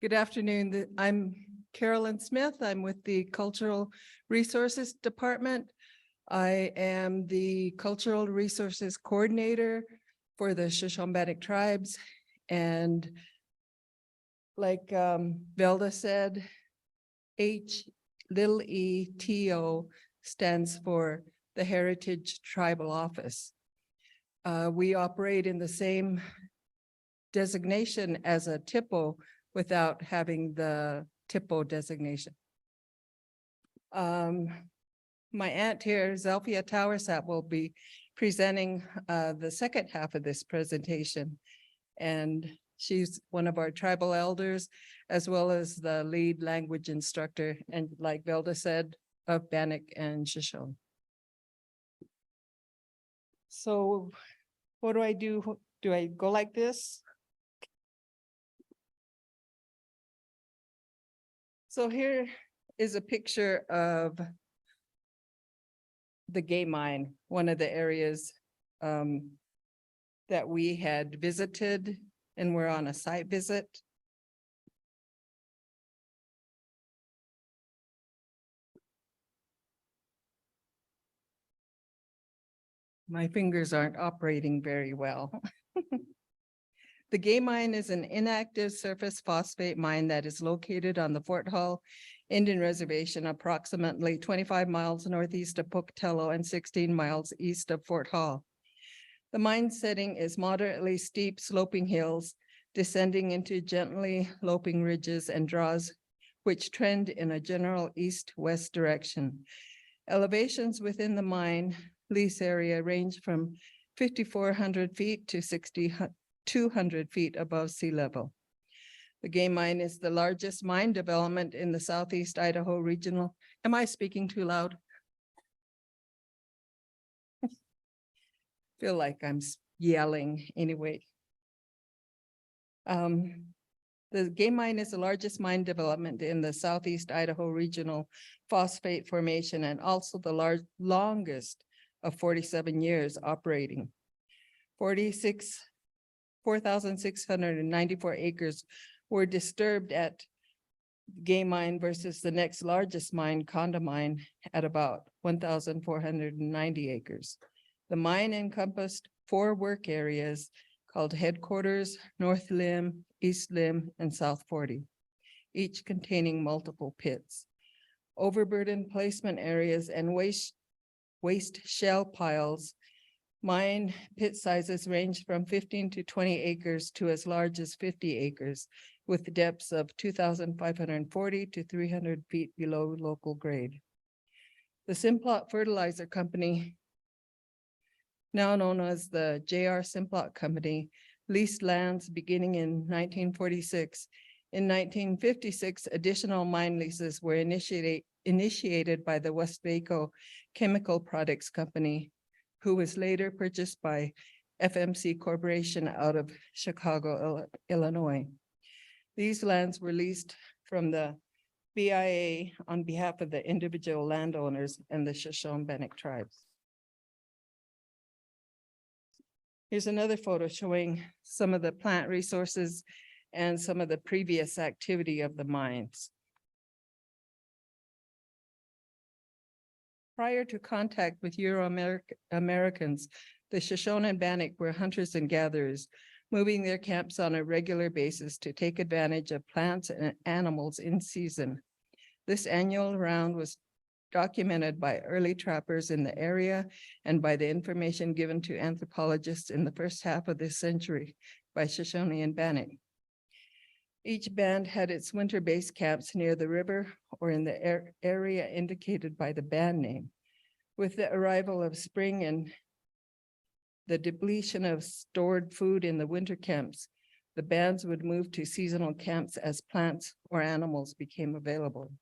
Good afternoon. I'm Carolyn Smith. I'm with the Cultural Resources Department. I am the Cultural Resources Coordinator for the Shoshone-Bannock tribes. And like Velda said, HETO stands for the Heritage Tribal Office. We operate in the same designation as a TIPO without having the TIPO designation. My aunt here, Zelfia Towersap, will be presenting the second half of this presentation. And she's one of our tribal elders, as well as the lead language instructor, and like Velda said, of Bannock and Shoshone. So what do I do? Do I go like this? So here is a picture of the gay mine, one of the areas that we had visited, and we're on a site visit. My fingers aren't operating very well. The gay mine is an inactive surface phosphate mine that is located on the Fort Hall Indian Reservation, approximately 25 miles northeast of Pocatello and 16 miles east of Fort Hall. The mine setting is moderately steep sloping hills, descending into gently sloping ridges and draws, which trend in a general east-west direction. Elevations within the mine lease area range from 5,400 feet to 6,200 feet above sea level. The gay mine is the largest mine development in the Southeast Idaho regional. Am I speaking too loud? Feel like I'm yelling anyway. The gay mine is the largest mine development in the Southeast Idaho regional phosphate formation, and also the longest of 47 years operating. 4,694 acres were disturbed at gay mine versus the next largest mine, Conda Mine, at about 1,490 acres. The mine encompassed 4 work areas called Headquarters, North Limb, East Limb, and South 40, each containing multiple pits. Overburden placement areas and waste shell piles. Mine pit sizes range from 15 to 20 acres to as large as 50 acres, with depths of 2,540 to 300 feet below local grade. The Simplot Fertilizer Company, now known as the J.R. Simplot Company, leased lands beginning in 1946. In 1956, additional mine leases were initiated by the Westvaco Chemical Products Company, who was later purchased by FMC Corporation out of Chicago, Illinois. These lands were leased from the BIA on behalf of the individual landowners and the Shoshone-Bannock tribes. Here's another photo showing some of the plant resources and some of the previous activity of the mines. Prior to contact with Euro-Americans, the Shoshone and Bannock were hunters and gatherers, moving their camps on a regular basis to take advantage of plants and animals in season. This annual round was documented by early trappers in the area and by the information given to anthropologists in the first half of this century by Shoshone and Bannock. Each band had its winter base camps near the river or in the area indicated by the band name. With the arrival of spring and the depletion of stored food in the winter camps, the bands would move to seasonal camps as plants or animals became available.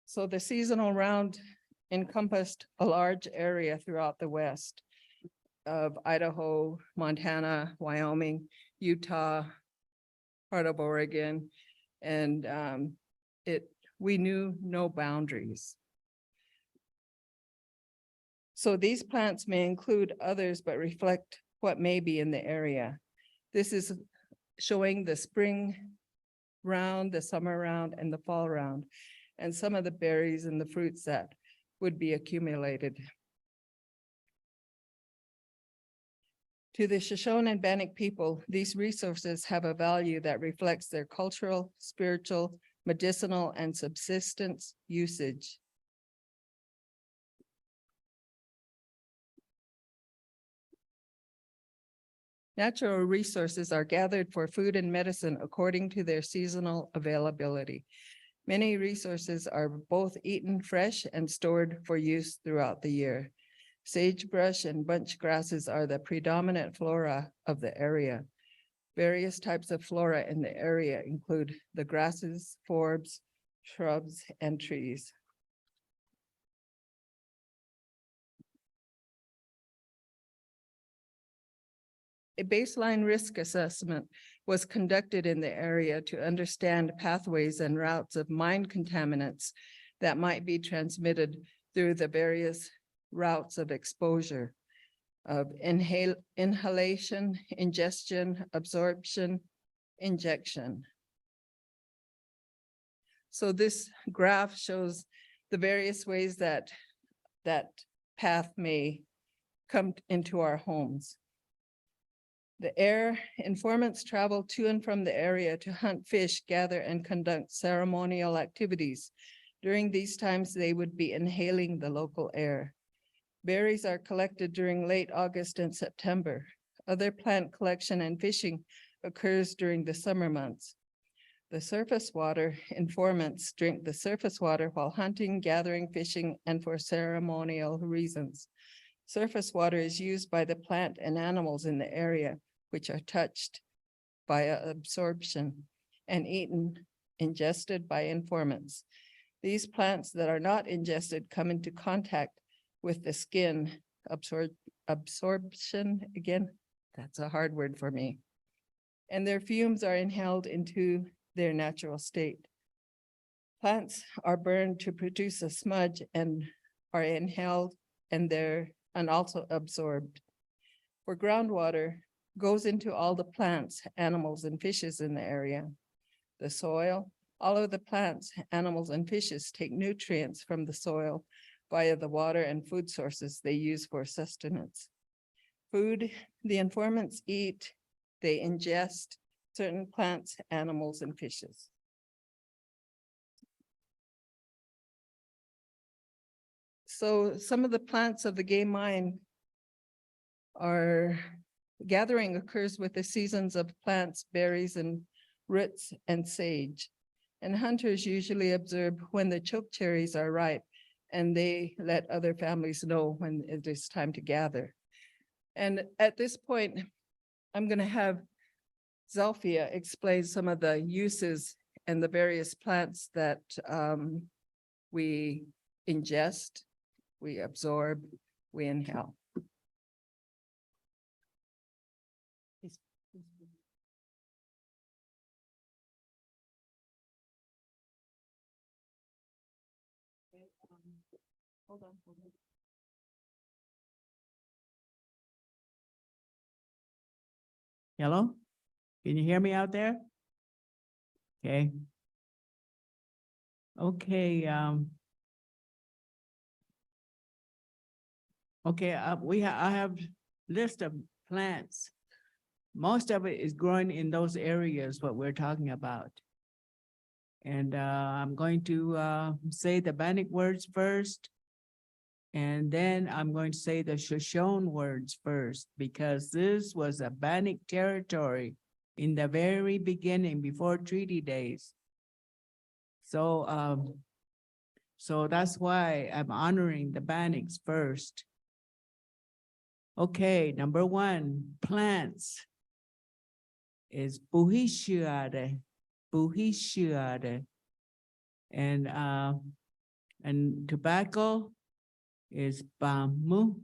So the seasonal round encompassed a large area throughout the West of Idaho, Montana, Wyoming, Utah, part of Oregon, and we knew no boundaries. So these plants may include others, but reflect what may be in the area. This is showing the spring round, the summer round, and the fall round, and some of the berries and the fruits that would be accumulated. To the Shoshone and Bannock people, these resources have a value that reflects their cultural, spiritual, medicinal, and subsistence usage. Natural resources are gathered for food and medicine according to their seasonal availability. Many resources are both eaten fresh and stored for use throughout the year. Sagebrush and bunch grasses are the predominant flora of the area. Various types of flora in the area include the grasses, forbs, shrubs, and trees. A baseline risk assessment was conducted in the area to understand pathways and routes of mine contaminants that might be transmitted through the various routes of exposure of inhalation, ingestion, absorption, injection. So this graph shows the various ways that path may come into our homes. The air informants travel to and from the area to hunt fish, gather, and conduct ceremonial activities. During these times, they would be inhaling the local air. Berries are collected during late August and September. Other plant collection and fishing occurs during the summer months. The surface water informants drink the surface water while hunting, gathering, fishing, and for ceremonial reasons. Surface water is used by the plant and animals in the area, which are touched by absorption and eaten, ingested by informants. These plants that are not ingested come into contact with the skin, absorption, again, that's a hard word for me, and their fumes are inhaled into their natural state. Plants are burned to produce a smudge and are inhaled and also absorbed. For groundwater, goes into all the plants, animals, and fishes in the area. The soil, all of the plants, animals, and fishes take nutrients from the soil via the water and food sources they use for sustenance. Food, the informants eat, they ingest certain plants, animals, and fishes. So some of the plants of the game mine are gathering occurs with the seasons of plants, berries, and roots, and sage. And hunters usually observe when the choke cherries are ripe, and they let other families know when it is time to gather. And at this point, I'm going to have Zelfia explain some of the uses and the various plants that we ingest, we absorb, we inhale. Hold on. Hello? Can you hear me out there? Okay. Okay, okay, I have list of plants. Most of it is growing in those areas what we're talking about. And I'm going to say the Bannock words first. And then I'm going to say the Shoshone words first, because this was a Bannock territory in the very beginning, before treaty days. So, so that's why I'm honoring the Bannocks first. Okay, number one, plants is buhishiade, and tobacco is bamboo,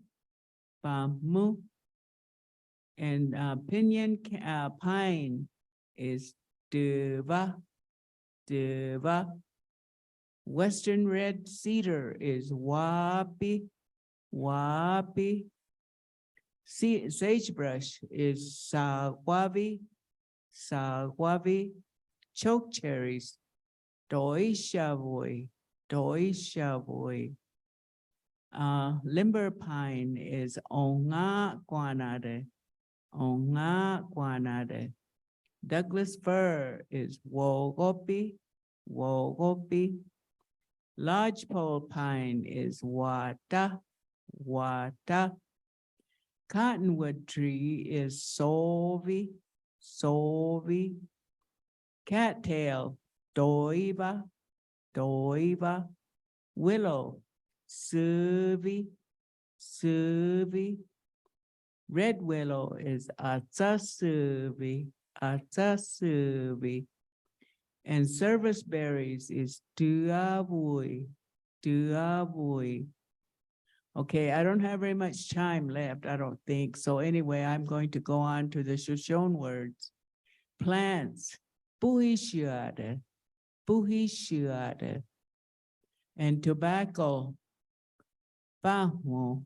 and pinyon pine is deva. Western red cedar is wapi. Sagebrush is saguavi, choke cherries, doi shavoi, limber pine is onga guanade, Douglas fir is wogopi, lodgepole pine is wata, cottonwood tree is solvi, cattail, doiva, willow, suvi, red willow is atsasuvi, and service berries is tuavui. Okay, I don't have very much time left, I don't think. So anyway, I'm going to go on to the Shoshone words. Plants, puhishiade, and tobacco, pahmo,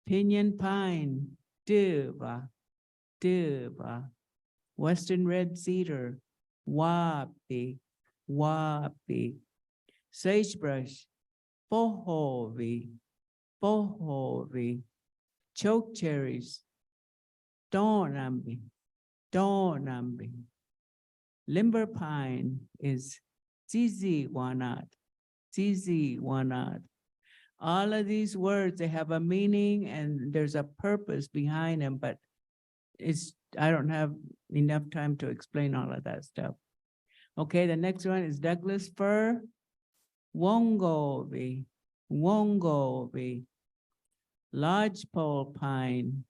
pinyon pine, duva, western red cedar, wapi, sagebrush, pohovi, choke cherries, donambi, limber pine is zizi wanat. All of these words, they have a meaning and there's a purpose behind them, but I don't have enough time to explain all of that stuff. Okay, the next one is Douglas fir, wongovi, lodgepole pine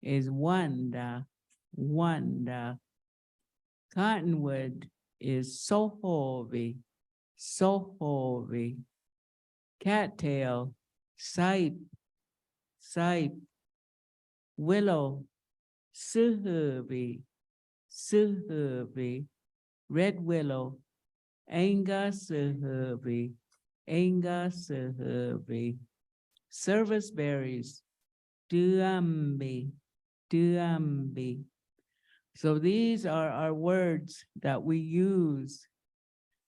is wanda, cottonwood is sohovi, cattail, sipe, willow, suhuvi, red willow, anga suhuvi, service berries, duambi. So these are our words that we use.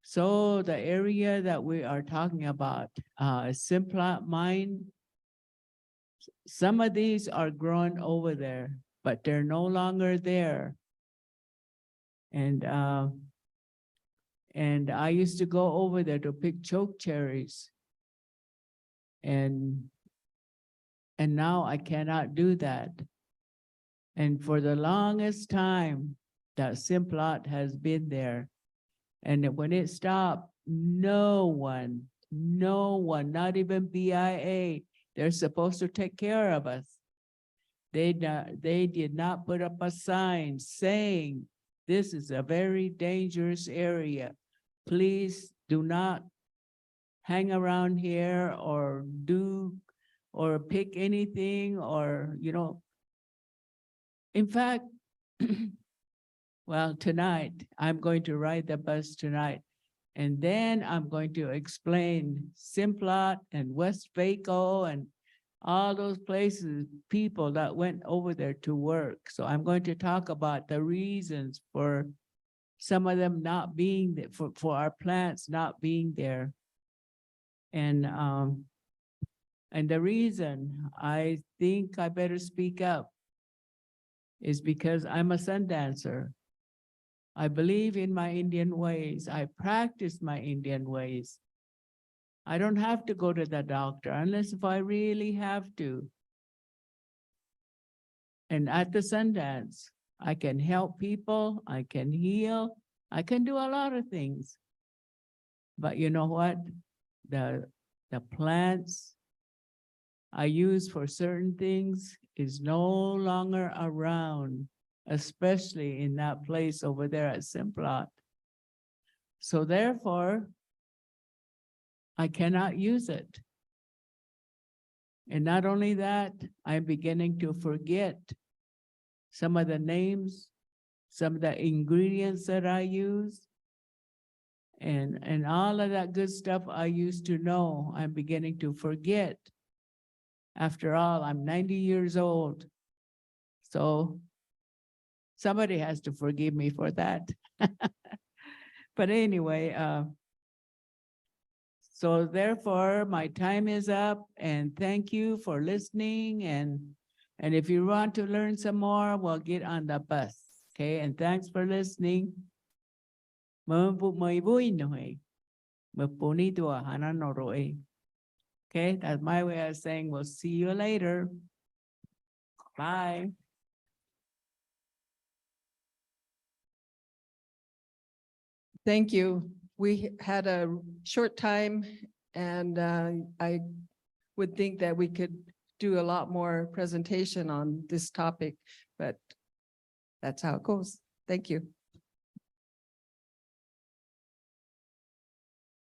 So the area that we are talking about, Simplot mine, some of these are grown over there, but they're no longer there. And I used to go over there to pick choke cherries. And now I cannot do that. And for the longest time, that Simplot has been there. And when it stopped, no one, not even BIA, they're supposed to take care of us. They did not put up a sign saying, this is a very dangerous area. Please do not hang around here or pick anything or, in fact, well, tonight, I'm going to ride the bus tonight, and then I'm going to explain Simplot and West Vaco and all those places, people that went over there to work. So I'm going to talk about the reasons for some of them not being there, for our plants not being there. And the reason I think I better speak up is because I'm a sun dancer. I believe in my Indian ways. I practice my Indian ways. I don't have to go to the doctor unless if I really have to. And at the Sundance, I can help people, I can heal, I can do a lot of things. But you know what? The plants I use for certain things is no longer around, especially in that place over there at Simplot. So therefore, I cannot use it. And not only that, I'm beginning to forget some of the names, some of the ingredients that I use, and all of that good stuff I used to know, I'm beginning to forget. After all, I'm 90 years old. So somebody has to forgive me for that. But anyway, so therefore my time is up, and thank you for listening. And if you want to learn some more, well, get on the bus. Okay, and thanks for listening. Okay, that's my way of saying we'll see you later. Bye. Thank you. We had a short time, and I would think that we could do a lot more presentation on this topic, but that's how it goes. Thank you.